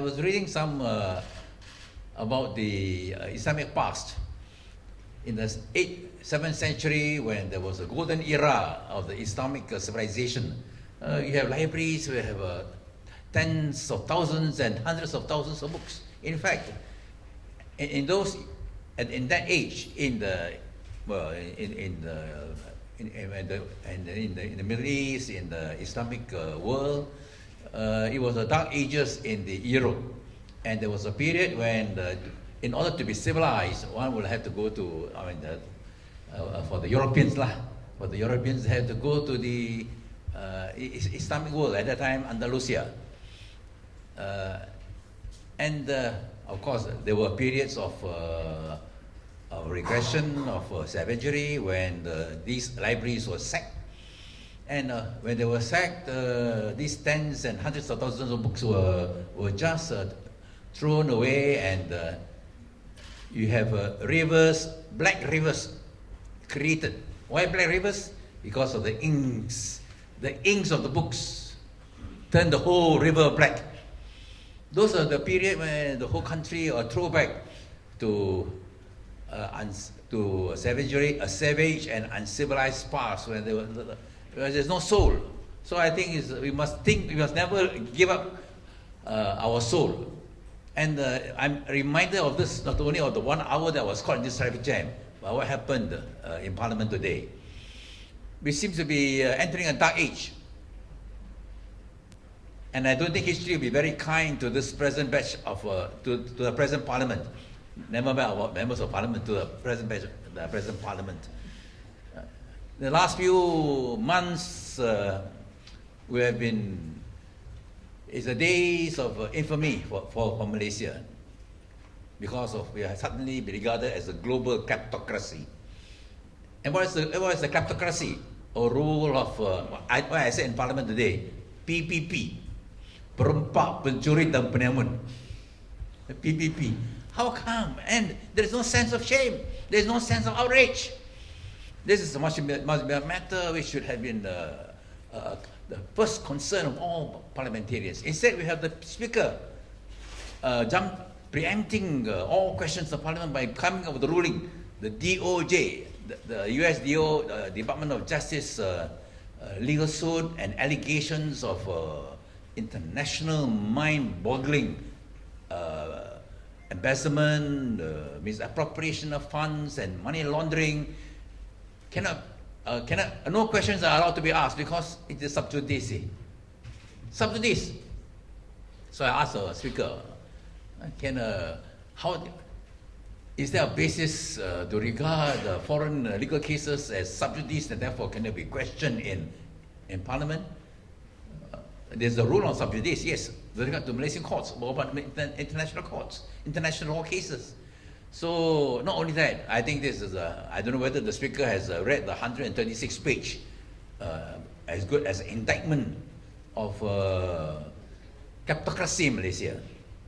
was reading some about the Islamic past. In the 7th century, when there was a golden era of the Islamic civilization, you have libraries, we have tens of thousands and hundreds of thousands of books. In fact, in that age, in the Middle East, in the Islamic world, it was the dark ages in the Europe, and there was a period when, in order to be civilized, one would have to go to, for the Europeans lah. But the Europeans had to go to the Islamic world at that time, Andalusia, and of course there were periods of regression, of savagery, when these libraries were sacked. And when they were sacked, these tens and hundreds of thousands of books were just thrown away, and you have rivers, black rivers created. Why black rivers? Because of the inks. The inks of the books turned the whole river black. Those are the period when the whole country are thrown back to savagery, a savage and uncivilized past, when there's no soul. So I think we must never give up our soul. And I'm reminded of this, not only of the 1 hour that was caught in this traffic jam, but what happened in Parliament today. We seem to be entering a dark age. And I don't think history will be very kind to this present batch of, to the present Parliament. Never mind about members of Parliament, to the present batch, the present Parliament. The last few months, we have been, it's the days of infamy for Malaysia, because we are suddenly be regarded as a global kleptocracy. And what is the kleptocracy? Or rule of, what I said in Parliament today, PPP, perempat, pencuri dan peniamun. PPP. How come? And there is no sense of shame. There is no sense of outrage. This is must be a matter which should have been the first concern of all parliamentarians. Instead, we have the Speaker preempting all questions of Parliament by coming up with the ruling. The DOJ, the US Department of Justice legal suit and allegations of international mind-boggling embezzlement, misappropriation of funds and money laundering. No questions are allowed to be asked because it is sub judice. Sub judice. So I asked the Speaker, is there a basis to regard foreign legal cases as sub judice, and therefore can there be questioned in Parliament? There's a rule on sub judice, yes, with regard to Malaysian courts, but about international courts, international law cases. So not only that, I think this is I don't know whether the Speaker has read the 136 page, as good as indictment of kleptocracy in Malaysia.